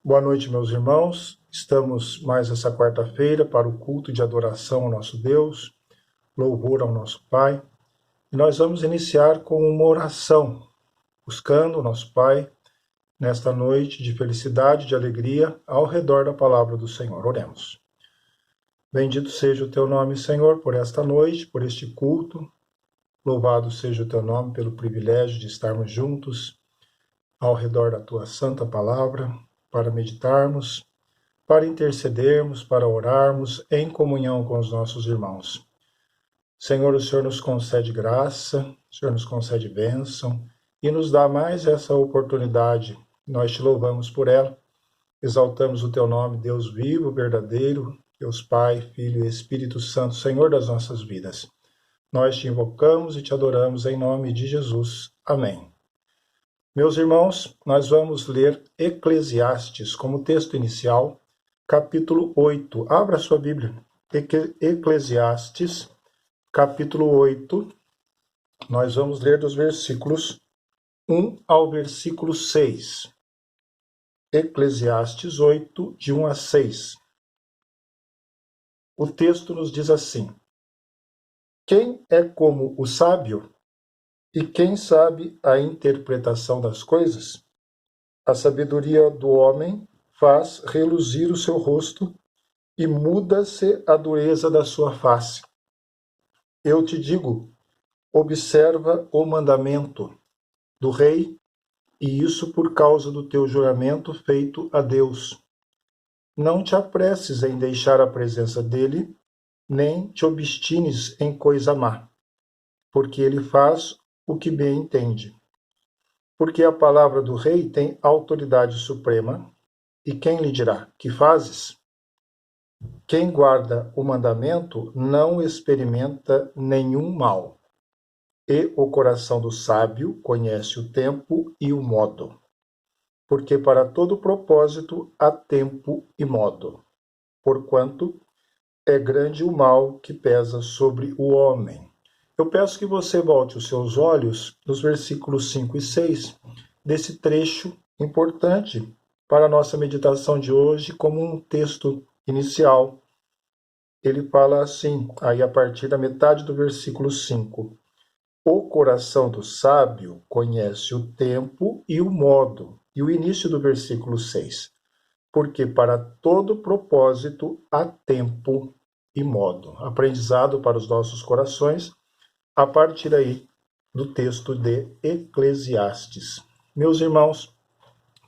Boa noite, meus irmãos. Estamos mais essa quarta-feira para o culto de adoração ao nosso Deus, louvor ao nosso Pai. E nós vamos iniciar com uma oração, buscando o nosso Pai nesta noite de felicidade, de alegria, ao redor da palavra do Senhor. Oremos. Bendito seja o teu nome, Senhor, por esta noite, por este culto. Louvado seja o teu nome pelo privilégio de estarmos juntos ao redor da tua santa palavra, para meditarmos, para intercedermos, para orarmos em comunhão com os nossos irmãos. Senhor, o Senhor nos concede graça, o Senhor nos concede bênção e nos dá mais essa oportunidade. Nós te louvamos por ela, exaltamos o teu nome, Deus vivo, verdadeiro, Deus Pai, Filho e Espírito Santo, Senhor das nossas vidas. Nós te invocamos e te adoramos em nome de Jesus. Amém. Meus irmãos, nós vamos ler Eclesiastes como texto inicial, capítulo 8. Abra sua Bíblia. Eclesiastes, capítulo 8. Nós vamos ler dos versículos 1 ao versículo 6. Eclesiastes 8, de 1 a 6. O texto nos diz assim: Quem é como o sábio? E quem sabe a interpretação das coisas? A sabedoria do homem faz reluzir o seu rosto e muda-se a dureza da sua face. Eu te digo, observa o mandamento do rei, e isso por causa do teu juramento feito a Deus. Não te apresses em deixar a presença dele, nem te obstines em coisa má, porque ele faz o que bem entende. Porque a palavra do rei tem autoridade suprema, e quem lhe dirá, que fazes? Quem guarda o mandamento não experimenta nenhum mal, e o coração do sábio conhece o tempo e o modo. Porque para todo propósito há tempo e modo, porquanto é grande o mal que pesa sobre o homem. Eu peço que você volte os seus olhos nos versículos 5 e 6 desse trecho importante para a nossa meditação de hoje, como um texto inicial. Ele fala assim, aí a partir da metade do versículo 5. O coração do sábio conhece o tempo e o modo. E o início do versículo 6. Porque para todo propósito há tempo e modo. Aprendizado para os nossos corações, a partir aí do texto de Eclesiastes. Meus irmãos,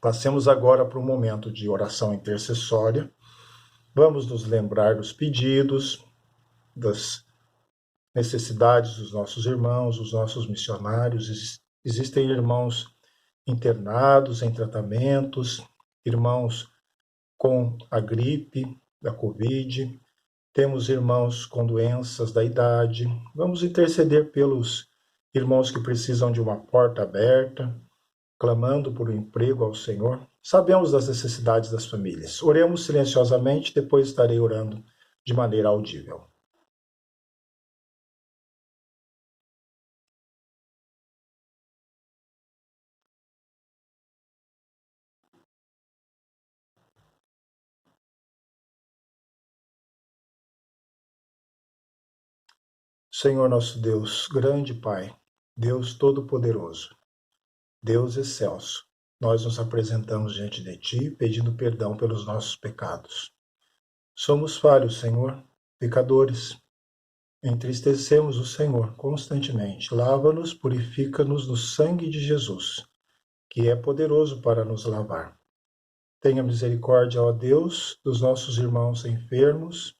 passemos agora para um momento de oração intercessória. Vamos nos lembrar dos pedidos, das necessidades dos nossos irmãos, os nossos missionários. Existem irmãos internados em tratamentos, irmãos com a gripe, da Covid, temos irmãos com doenças da idade. Vamos interceder pelos irmãos que precisam de uma porta aberta, clamando por um emprego ao Senhor. Sabemos das necessidades das famílias. Oremos silenciosamente, depois estarei orando de maneira audível. Senhor nosso Deus, grande Pai, Deus Todo-Poderoso, Deus excelso, nós nos apresentamos diante de Ti, pedindo perdão pelos nossos pecados. Somos falhos, Senhor, pecadores. Entristecemos o Senhor constantemente. Lava-nos, purifica-nos no sangue de Jesus, que é poderoso para nos lavar. Tenha misericórdia, ó Deus, dos nossos irmãos enfermos,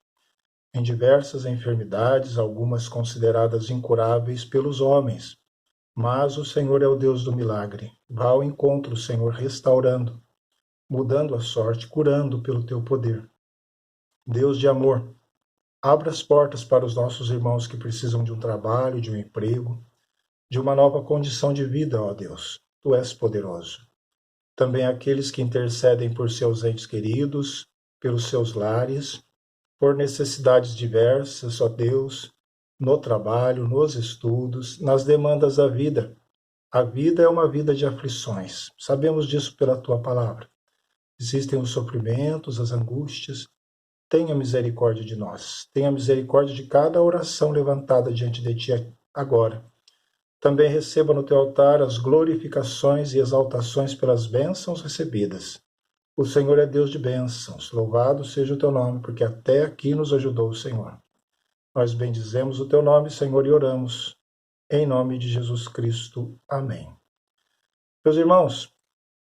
em diversas enfermidades, algumas consideradas incuráveis pelos homens. Mas o Senhor é o Deus do milagre. Vá ao encontro, Senhor, restaurando, mudando a sorte, curando pelo teu poder. Deus de amor, abra as portas para os nossos irmãos que precisam de um trabalho, de um emprego, de uma nova condição de vida, ó Deus. Tu és poderoso. Também aqueles que intercedem por seus entes queridos, pelos seus lares, por necessidades diversas, ó Deus, no trabalho, nos estudos, nas demandas da vida. A vida é uma vida de aflições. Sabemos disso pela tua palavra. existem os sofrimentos, as angústias. Tenha misericórdia de nós. Tenha misericórdia de cada oração levantada diante de Ti agora. Também receba no Teu altar as glorificações e exaltações pelas bênçãos recebidas. O Senhor é Deus de bênçãos. Louvado seja o Teu nome, porque até aqui nos ajudou o Senhor. Nós bendizemos o Teu nome, Senhor, e oramos. Em nome de Jesus Cristo. Amém. Meus irmãos,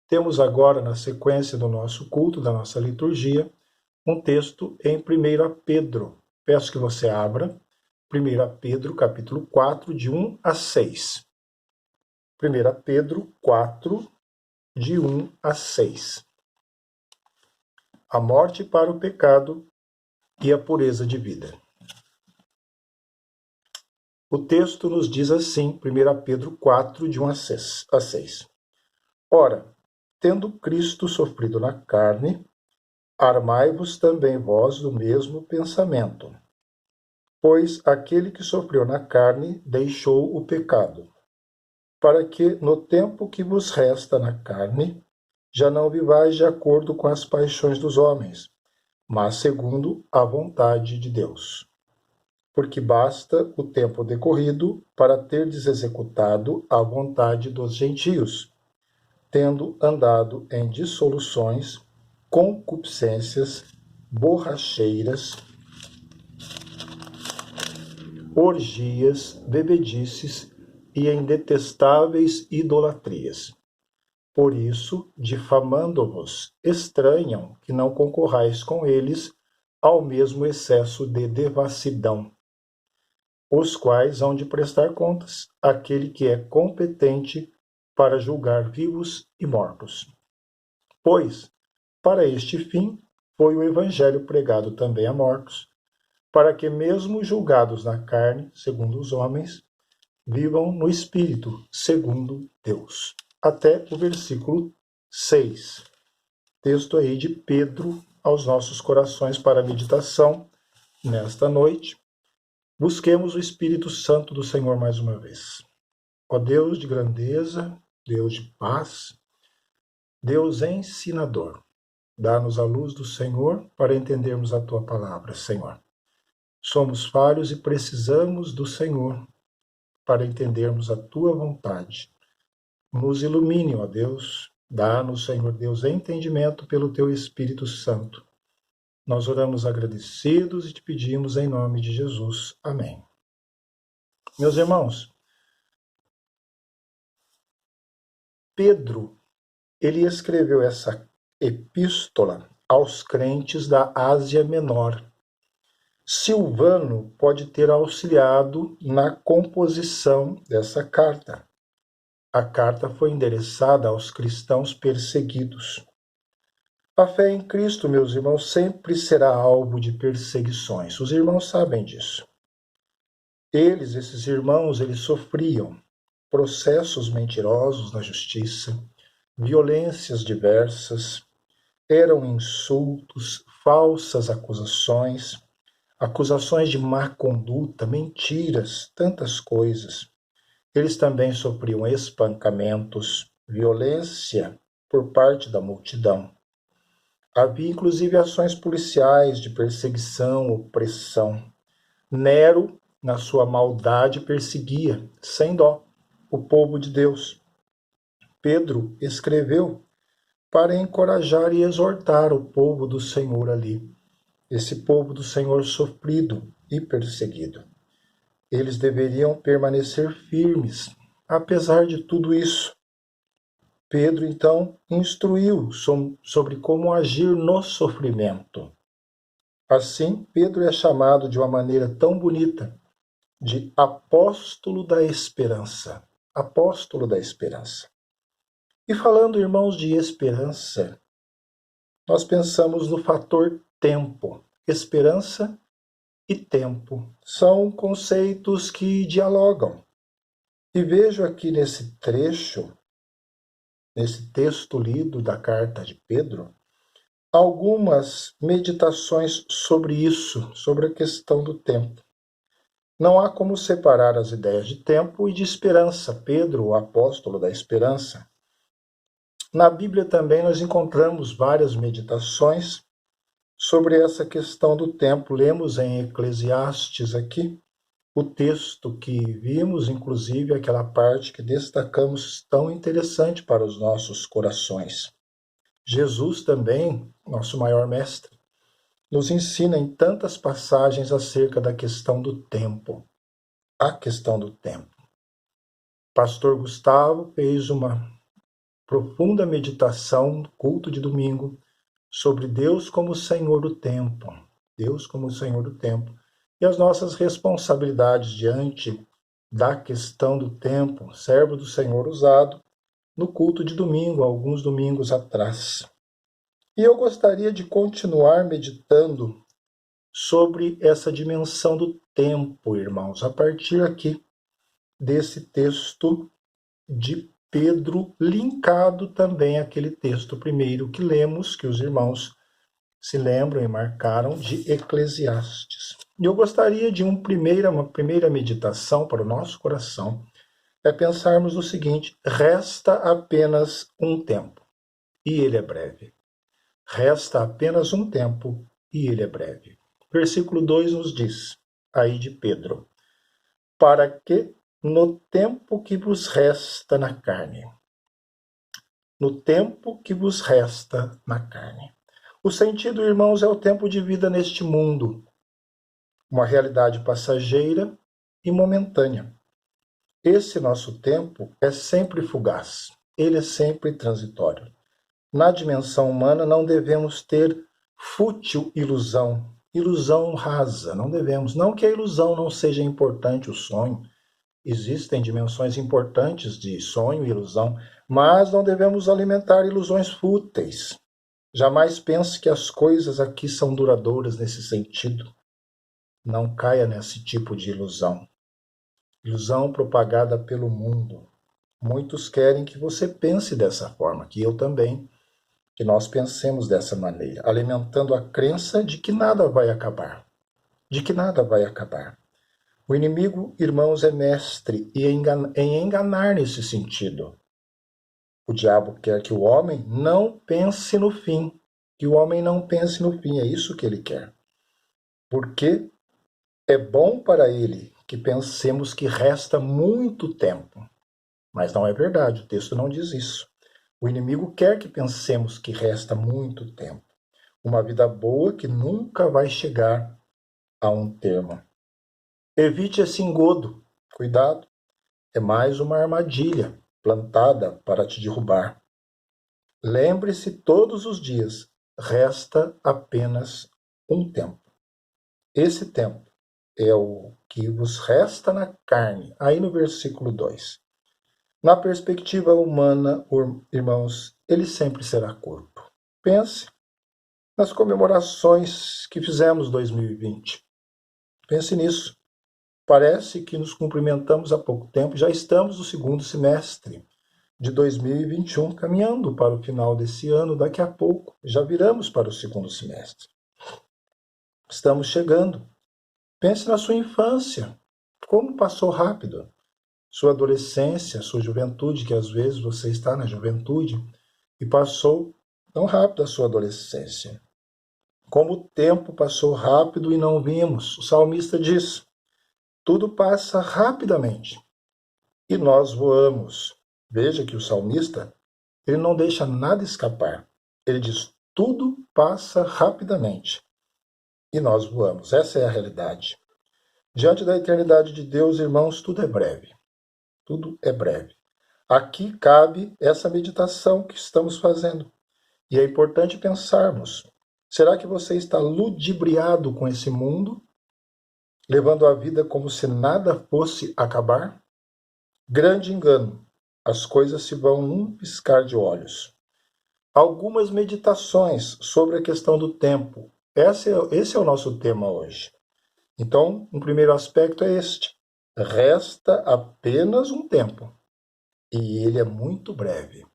temos agora, na sequência do nosso culto, da nossa liturgia, um texto em 1 Pedro. Peço que você abra 1 Pedro, capítulo 4, de 1 a 6. 1 Pedro 4, de 1 a 6. A morte para o pecado e a pureza de vida. O texto nos diz assim, 1 Pedro 4, de 1 a 6. Ora, tendo Cristo sofrido na carne, armai-vos também vós do mesmo pensamento. Pois aquele que sofreu na carne deixou o pecado, para que, no tempo que vos resta na carne, já não vivais de acordo com as paixões dos homens, mas segundo a vontade de Deus. Porque basta o tempo decorrido para terdes executado a vontade dos gentios, tendo andado em dissoluções, concupiscências, borracheiras, orgias, bebedices e em detestáveis idolatrias. Por isso, difamando-vos, estranham que não concorrais com eles ao mesmo excesso de devassidão, os quais hão de prestar contas àquele que é competente para julgar vivos e mortos. Pois, para este fim, foi o evangelho pregado também a mortos, para que mesmo julgados na carne, segundo os homens, vivam no Espírito, segundo Deus. Até o versículo 6. Texto aí de Pedro aos nossos corações para a meditação nesta noite. Busquemos o Espírito Santo do Senhor mais uma vez. Ó Deus de grandeza, Deus de paz, Deus ensinador, dá-nos a luz do Senhor para entendermos a Tua palavra, Senhor. Somos falhos e precisamos do Senhor para entendermos a Tua vontade. Nos ilumine, ó Deus, dá-nos, Senhor Deus, entendimento pelo Teu Espírito Santo. Nós oramos agradecidos e te pedimos em nome de Jesus. Amém. Meus irmãos, Pedro, ele escreveu essa epístola aos crentes da Ásia Menor. Silvano pode ter auxiliado na composição dessa carta. A carta foi endereçada aos cristãos perseguidos. A fé em Cristo, meus irmãos, sempre será alvo de perseguições. Os irmãos sabem disso. Esses irmãos, eles sofriam processos mentirosos na justiça, violências diversas, eram insultos, falsas acusações de má conduta, mentiras, tantas coisas. Eles também sofriam espancamentos, violência por parte da multidão. Havia inclusive ações policiais de perseguição, opressão. Nero, na sua maldade, perseguia, sem dó, o povo de Deus. Pedro escreveu para encorajar e exortar o povo do Senhor ali. Esse povo do Senhor sofrido e perseguido. Eles deveriam permanecer firmes, apesar de tudo isso. Pedro, então, instruiu sobre como agir no sofrimento. Assim, Pedro é chamado de uma maneira tão bonita de apóstolo da esperança. Apóstolo da esperança. E falando, irmãos, de esperança, nós pensamos no fator tempo. Esperança e tempo são conceitos que dialogam. E vejo aqui nesse trecho, nesse texto lido da carta de Pedro, algumas meditações sobre isso, sobre a questão do tempo. Não há como separar as ideias de tempo e de esperança. Pedro, o apóstolo da esperança, Na Bíblia também nós encontramos várias meditações sobre essa questão do tempo. Lemos em Eclesiastes aqui o texto que vimos, inclusive aquela parte que destacamos tão interessante para os nossos corações. Jesus também, nosso maior mestre, nos ensina em tantas passagens acerca da questão do tempo. A questão do tempo. Pastor Gustavo fez uma profunda meditação no culto de domingo sobre Deus como Senhor do tempo. Deus como Senhor do tempo. E as nossas responsabilidades diante da questão do tempo, servo do Senhor usado, no culto de domingo, alguns domingos atrás. E eu gostaria de continuar meditando sobre essa dimensão do tempo, irmãos, a partir aqui desse texto de Pedro, linkado também àquele texto primeiro que lemos, que os irmãos se lembram e marcaram, de Eclesiastes. E eu gostaria de uma primeira meditação para o nosso coração, é pensarmos o seguinte: resta apenas um tempo, e ele é breve. Resta apenas um tempo, e ele é breve. Versículo 2 nos diz, aí de Pedro, para que no tempo que vos resta na carne. No tempo que vos resta na carne. O sentido, irmãos, é o tempo de vida neste mundo, uma realidade passageira e momentânea. Esse nosso tempo é sempre fugaz, ele é sempre transitório. Na dimensão humana não devemos ter fútil ilusão rasa, não devemos. Não que a ilusão não seja importante, o sonho. Existem dimensões importantes de sonho e ilusão, mas não devemos alimentar ilusões fúteis. Jamais pense que as coisas aqui são duradouras nesse sentido. Não caia nesse tipo de ilusão. Ilusão propagada pelo mundo. Muitos querem que você pense dessa forma, que eu também, que nós pensemos dessa maneira, alimentando a crença de que nada vai acabar. De que nada vai acabar. O inimigo, irmãos, é mestre em enganar nesse sentido. O diabo quer que o homem não pense no fim. Que o homem não pense no fim. É isso que ele quer. Porque é bom para ele que pensemos que resta muito tempo. Mas não é verdade. O texto não diz isso. O inimigo quer que pensemos que resta muito tempo. Uma vida boa que nunca vai chegar a um termo. Evite esse engodo. Cuidado. É mais uma armadilha plantada para te derrubar. Lembre-se todos os dias, resta apenas um tempo. Esse tempo é o que vos resta na carne, aí no versículo 2. Na perspectiva humana, irmãos, ele sempre será curto. Pense nas comemorações que fizemos em 2020. Pense nisso. Parece que nos cumprimentamos há pouco tempo, já estamos no segundo semestre de 2021, caminhando para o final desse ano, daqui a pouco, já viramos para o segundo semestre. Estamos chegando. Pense na sua infância, como passou rápido. Sua adolescência, sua juventude, que às vezes você está na juventude, e passou tão rápido a sua adolescência. Como o tempo passou rápido e não vimos. O salmista diz, tudo passa rapidamente e nós voamos. Veja que o salmista, ele não deixa nada escapar. Ele diz, tudo passa rapidamente e nós voamos. Essa é a realidade. Diante da eternidade de Deus, irmãos, tudo é breve. Tudo é breve. Aqui cabe essa meditação que estamos fazendo. E é importante pensarmos, será que você está ludibriado com esse mundo, levando a vida como se nada fosse acabar? Grande engano. As coisas se vão num piscar de olhos. Algumas meditações sobre a questão do tempo. Esse é o nosso tema hoje. Então, um primeiro aspecto é este. Resta apenas um tempo. E ele é muito breve.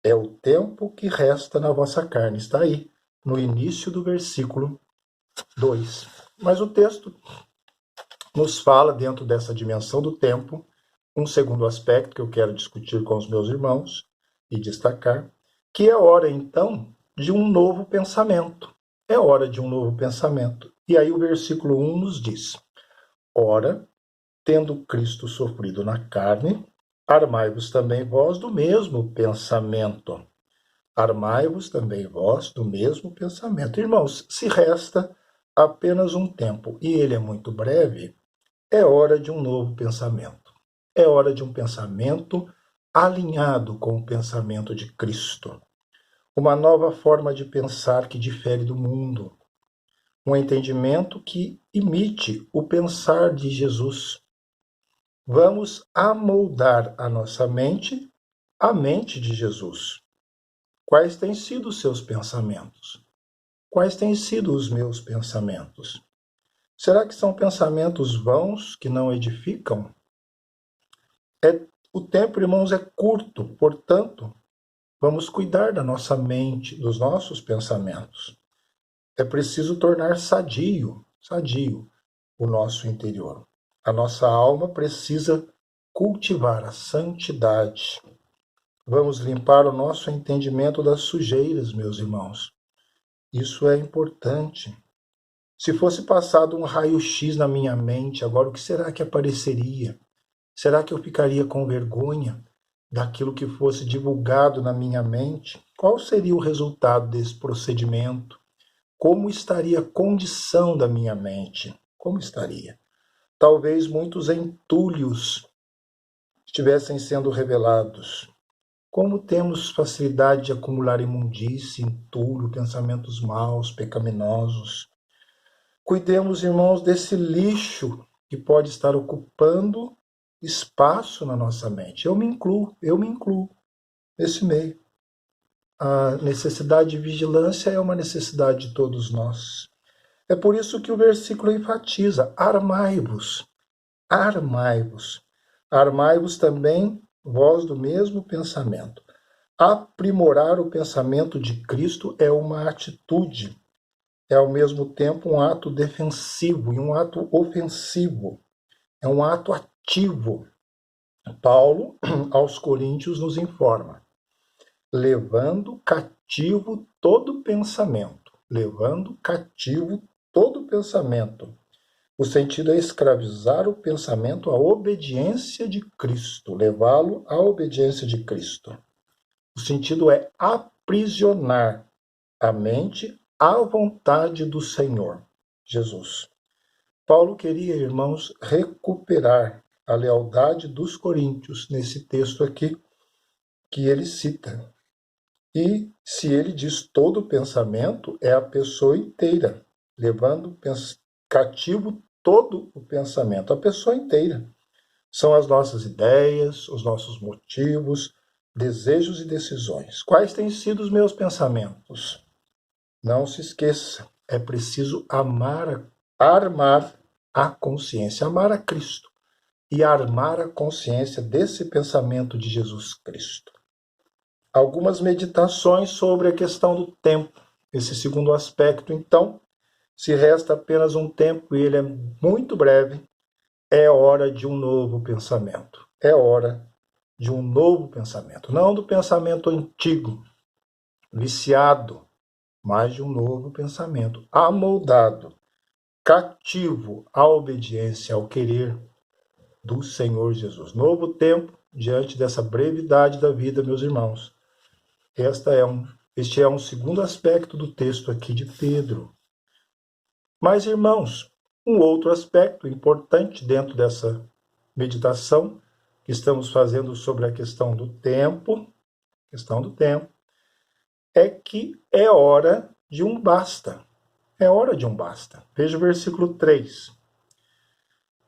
É o tempo que resta na vossa carne. Está aí, no início do versículo 2. Mas o texto nos fala, dentro dessa dimensão do tempo, um segundo aspecto que eu quero discutir com os meus irmãos e destacar, que é hora, então, de um novo pensamento. É hora de um novo pensamento. E aí o versículo 1 nos diz: ora, tendo Cristo sofrido na carne, armai-vos também vós do mesmo pensamento. Armai-vos também vós do mesmo pensamento. Irmãos, se resta apenas um tempo, e ele é muito breve, é hora de um novo pensamento. É hora de um pensamento alinhado com o pensamento de Cristo. Uma nova forma de pensar que difere do mundo. Um entendimento que imite o pensar de Jesus. Vamos amoldar a nossa mente à mente de Jesus. Quais têm sido os seus pensamentos? Quais têm sido os meus pensamentos? Será que são pensamentos vãos que não edificam? O tempo, irmãos, é curto, portanto, vamos cuidar da nossa mente, dos nossos pensamentos. É preciso tornar sadio o nosso interior. A nossa alma precisa cultivar a santidade. Vamos limpar o nosso entendimento das sujeiras, meus irmãos. Isso é importante. Se fosse passado um raio-x na minha mente, agora o que será que apareceria? Será que eu ficaria com vergonha daquilo que fosse divulgado na minha mente? Qual seria o resultado desse procedimento? Como estaria a condição da minha mente? Como estaria? Talvez muitos entulhos estivessem sendo revelados. Como temos facilidade de acumular imundície, entulho, pensamentos maus, pecaminosos. Cuidemos, irmãos, desse lixo que pode estar ocupando espaço na nossa mente. Eu me incluo nesse meio. A necessidade de vigilância é uma necessidade de todos nós. É por isso que o versículo enfatiza: armai-vos, armai-vos. Armai-vos também vós do mesmo pensamento. Aprimorar o pensamento de Cristo é uma atitude, é ao mesmo tempo um ato defensivo e um ato ofensivo, é um ato ativo. Paulo, aos Coríntios, nos informa: levando cativo todo pensamento, levando cativo todo pensamento. O sentido é escravizar o pensamento à obediência de Cristo, levá-lo à obediência de Cristo. O sentido é aprisionar a mente à vontade do Senhor, Jesus. Paulo queria, irmãos, recuperar a lealdade dos coríntios nesse texto aqui que ele cita. E se ele diz todo pensamento, é a pessoa inteira, levando cativo todo o pensamento, a pessoa inteira. São as nossas ideias, os nossos motivos, desejos e decisões. Quais têm sido os meus pensamentos? Não se esqueça, é preciso armar a consciência, amar a Cristo e armar a consciência desse pensamento de Jesus Cristo. Algumas meditações sobre a questão do tempo. Esse segundo aspecto, então, se resta apenas um tempo e ele é muito breve, é hora de um novo pensamento. É hora de um novo pensamento. Não do pensamento antigo, viciado, mas de um novo pensamento, amoldado, cativo à obediência, ao querer do Senhor Jesus. Novo tempo diante dessa brevidade da vida, meus irmãos. Este é um segundo aspecto do texto aqui de Pedro. Mas, irmãos, um outro aspecto importante dentro dessa meditação que estamos fazendo sobre a questão do tempo, é que é hora de um basta. É hora de um basta. Veja o versículo 3.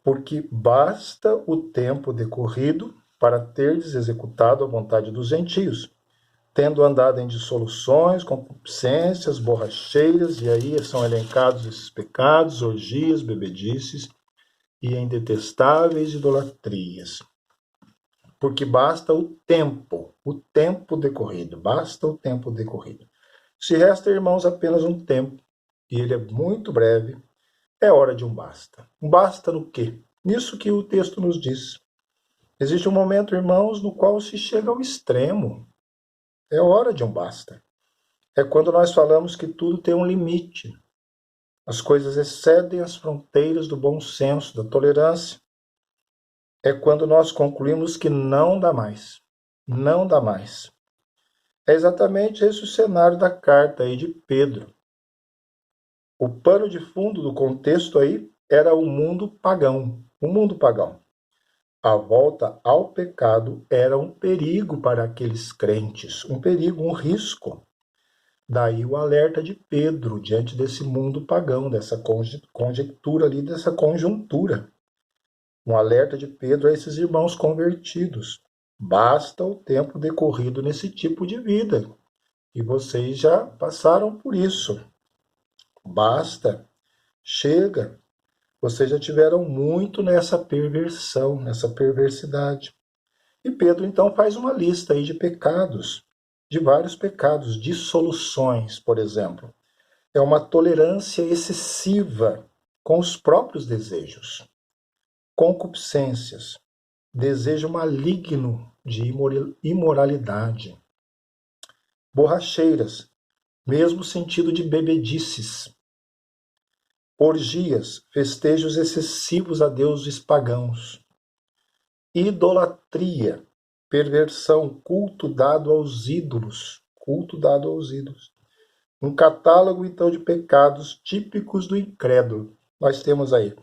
Porque basta o tempo decorrido para terdes executado a vontade dos gentios, tendo andado em dissoluções, concupiscências, borracheiras, e aí são elencados esses pecados, orgias, bebedices, e em detestáveis idolatrias. Porque basta o tempo decorrido, basta o tempo decorrido. Se resta, irmãos, apenas um tempo, e ele é muito breve, é hora de um basta. Um basta no quê? Nisso que o texto nos diz. Existe um momento, irmãos, no qual se chega ao extremo. É hora de um basta. É quando nós falamos que tudo tem um limite. As coisas excedem as fronteiras do bom senso, da tolerância. É quando nós concluímos que não dá mais. Não dá mais. É exatamente esse o cenário da carta aí de Pedro. O pano de fundo do contexto aí era o mundo pagão. O mundo pagão. A volta ao pecado era um perigo para aqueles crentes, um perigo, um risco. Daí o alerta de Pedro diante desse mundo pagão, dessa conjectura ali, dessa conjuntura. Um alerta de Pedro a esses irmãos convertidos. Basta o tempo decorrido nesse tipo de vida. E vocês já passaram por isso. Basta. Chega. Vocês já tiveram muito nessa perversão, nessa perversidade. E Pedro então faz uma lista aí de pecados, de vários pecados, dissoluções, por exemplo. É uma tolerância excessiva com os próprios desejos, concupiscências, desejo maligno de imoralidade, borracheiras, mesmo sentido de bebedices, orgias, festejos excessivos a deuses pagãos, idolatria, perversão, culto dado aos ídolos, Um catálogo, então, de pecados típicos do incrédulo. Nós temos aí.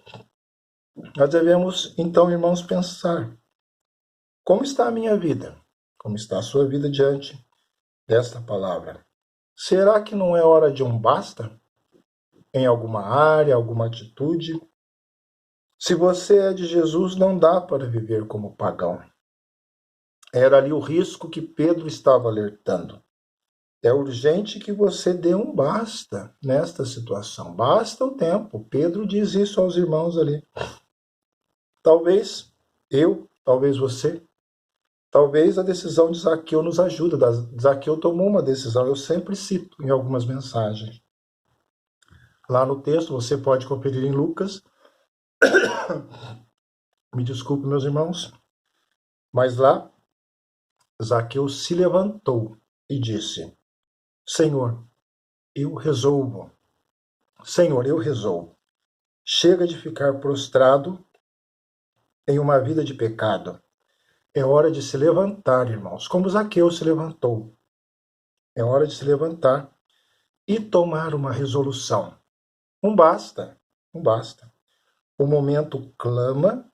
Nós devemos, então, irmãos, pensar: como está a minha vida? Como está a sua vida diante desta palavra? Será que não é hora de um basta? Em alguma área, alguma atitude? Se você é de Jesus, não dá para viver como pagão. Era ali o risco que Pedro estava alertando. É urgente que você dê um basta nesta situação. Basta o tempo. Pedro diz isso aos irmãos ali. Talvez eu, talvez você, talvez a decisão de Zaqueu nos ajude. Zaqueu tomou uma decisão, eu sempre cito em algumas mensagens. Lá no texto, você pode conferir em Lucas. Me desculpe, meus irmãos. Mas lá, Zaqueu se levantou e disse: Senhor, eu resolvo. Senhor, eu resolvo. Chega de ficar prostrado em uma vida de pecado. É hora de se levantar, irmãos, como Zaqueu se levantou. É hora de se levantar e tomar uma resolução. Um basta, um basta. O momento clama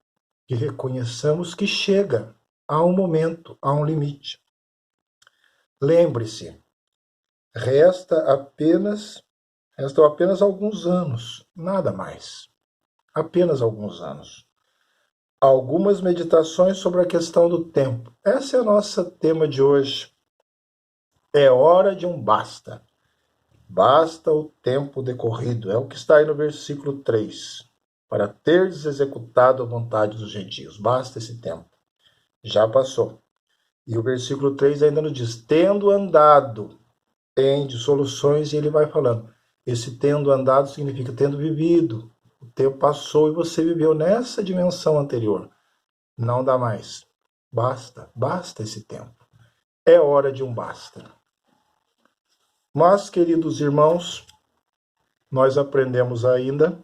que reconheçamos que chega. Há um momento, há um limite. Lembre-se, restam apenas alguns anos, nada mais. Apenas alguns anos. Algumas meditações sobre a questão do tempo. Esse é o nosso tema de hoje. É hora de um basta. Basta o tempo decorrido. É o que está aí no versículo 3. Para teres executado a vontade dos gentios. Basta esse tempo. Já passou. E o versículo 3 ainda nos diz: tendo andado em dissoluções, e ele vai falando. Esse tendo andado significa tendo vivido. O tempo passou e você viveu nessa dimensão anterior. Não dá mais. Basta esse tempo. É hora de um basta. Mas, queridos irmãos, nós aprendemos ainda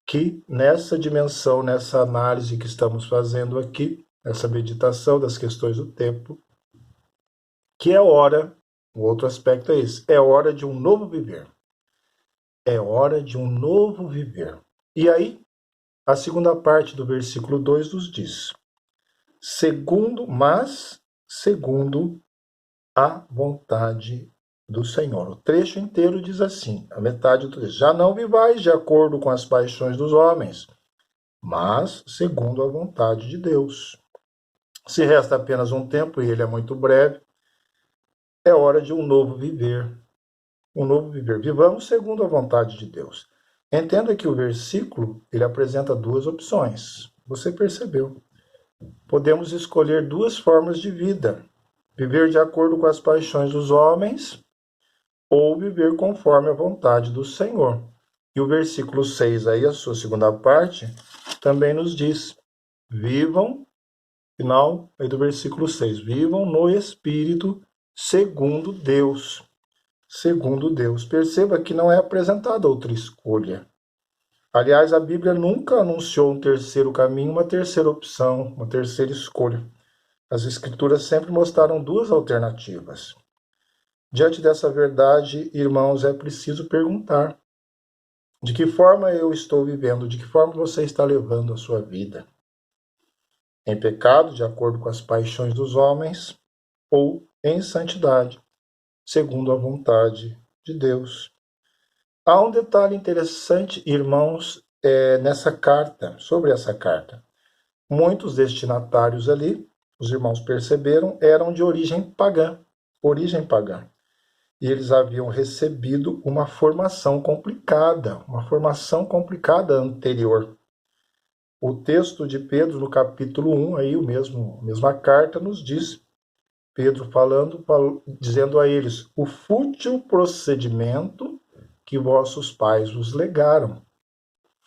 que nessa dimensão, nessa análise que estamos fazendo aqui, essa meditação das questões do tempo, que é hora, o outro aspecto é esse, é hora de um novo viver. É hora de um novo viver. E aí, a segunda parte do versículo 2 nos diz: segundo a vontade do Senhor. O trecho inteiro diz assim, a metade do texto: já não vivais de acordo com as paixões dos homens, mas segundo a vontade de Deus. Se resta apenas um tempo, e ele é muito breve, é hora de um novo viver. Um novo viver. Vivamos segundo a vontade de Deus. Entenda que o versículo, ele apresenta duas opções. Você percebeu. Podemos escolher duas formas de vida. Viver de acordo com as paixões dos homens ou viver conforme a vontade do Senhor. E o versículo 6, aí, a sua segunda parte, também nos diz: vivam, final aí do versículo 6, vivam no Espírito segundo Deus. Segundo Deus. Perceba que não é apresentada outra escolha. Aliás, a Bíblia nunca anunciou um terceiro caminho, uma terceira opção, uma terceira escolha. As Escrituras sempre mostraram duas alternativas. Diante dessa verdade, irmãos, é preciso perguntar: de que forma eu estou vivendo? De que forma você está levando a sua vida? Em pecado, de acordo com as paixões dos homens, ou em santidade, segundo a vontade de Deus? Há um detalhe interessante, irmãos, nessa carta, sobre essa carta. Muitos destinatários ali, os irmãos perceberam, eram de origem pagã. E eles haviam recebido uma formação complicada anterior. O texto de Pedro, no capítulo 1, aí a mesma carta nos diz, Pedro dizendo a eles: o fútil procedimento que vossos pais vos legaram.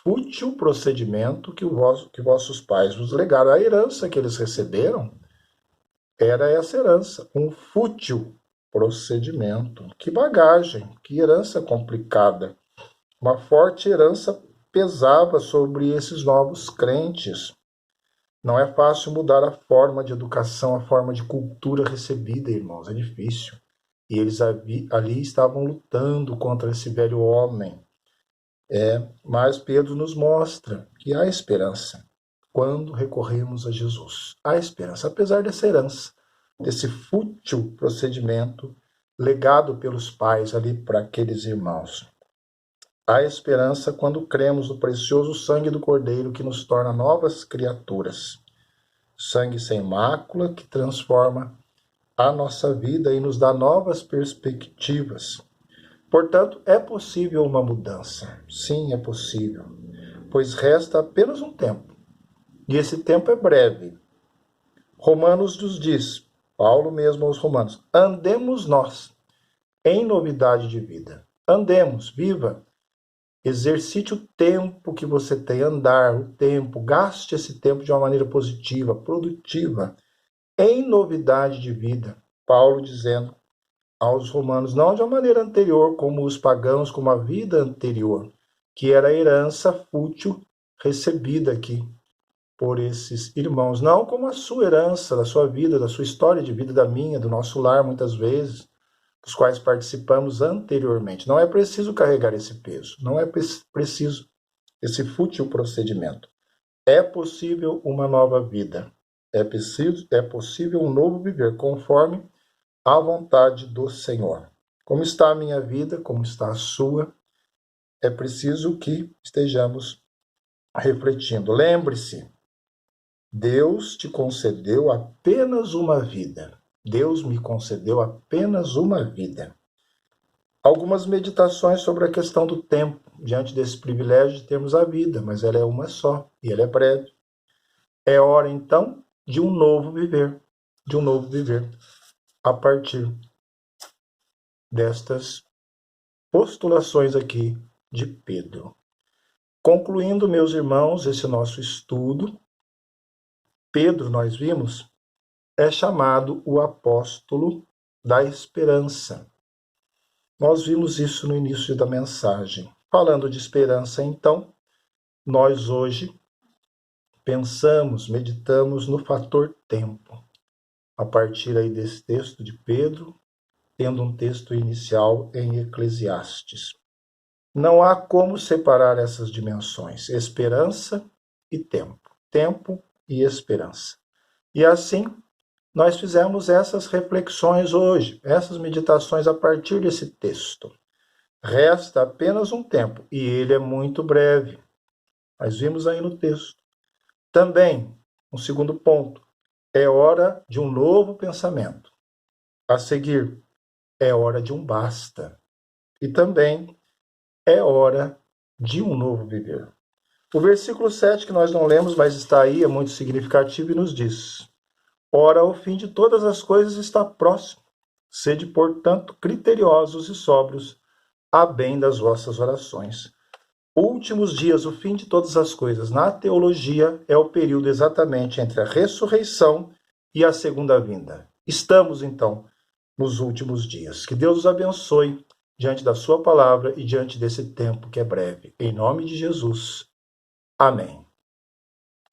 Fútil procedimento que vossos pais vos legaram. A herança que eles receberam era essa herança, um fútil procedimento. Que bagagem, que herança complicada. Uma forte herança pesava sobre esses novos crentes. Não é fácil mudar a forma de educação, a forma de cultura recebida, irmãos, é difícil. E eles ali estavam lutando contra esse velho homem. Mas Pedro nos mostra que há esperança quando recorremos a Jesus. Há esperança, apesar dessa herança, desse fútil procedimento legado pelos pais ali para aqueles irmãos. Há esperança quando cremos no precioso sangue do Cordeiro que nos torna novas criaturas. Sangue sem mácula que transforma a nossa vida e nos dá novas perspectivas. Portanto, é possível uma mudança. Sim, é possível, pois resta apenas um tempo. E esse tempo é breve. Romanos nos diz, Paulo mesmo aos Romanos: andemos nós em novidade de vida. Andemos, viva. Exercite o tempo que você tem, andar, o tempo, gaste esse tempo de uma maneira positiva, produtiva, em novidade de vida. Paulo dizendo aos romanos, não de uma maneira anterior, como os pagãos, como a vida anterior, que era a herança fútil recebida aqui por esses irmãos, não como a sua herança, da sua vida, da sua história de vida, da minha, do nosso lar, muitas vezes, dos quais participamos anteriormente. Não é preciso carregar esse peso, não é preciso esse fútil procedimento. É possível uma nova vida, é possível um novo viver, conforme a vontade do Senhor. Como está a minha vida, como está a sua, é preciso que estejamos refletindo. Lembre-se, Deus te concedeu apenas uma vida. Deus me concedeu apenas uma vida. Algumas meditações sobre a questão do tempo, diante desse privilégio de termos a vida, mas ela é uma só e ela é breve. É hora, então, de um novo viver, a partir destas postulações aqui de Pedro. Concluindo, meus irmãos, esse nosso estudo, Pedro, nós vimos, é chamado o apóstolo da esperança. Nós vimos isso no início da mensagem. Falando de esperança, então, nós hoje pensamos, meditamos no fator tempo. A partir aí desse texto de Pedro, tendo um texto inicial em Eclesiastes. Não há como separar essas dimensões, esperança e tempo. Tempo e esperança. E assim, nós fizemos essas reflexões hoje, essas meditações a partir desse texto. Resta apenas um tempo, e ele é muito breve. Nós vimos aí no texto. Também, um segundo ponto, é hora de um novo pensamento. A seguir, é hora de um basta. E também é hora de um novo viver. O versículo 7, que nós não lemos, mas está aí, é muito significativo e nos diz: ora, o fim de todas as coisas está próximo. Sede, portanto, criteriosos e sóbrios, a bem das vossas orações. Últimos dias, o fim de todas as coisas. Na teologia, é o período exatamente entre a ressurreição e a segunda vinda. Estamos, então, nos últimos dias. Que Deus os abençoe diante da sua palavra e diante desse tempo que é breve. Em nome de Jesus. Amém.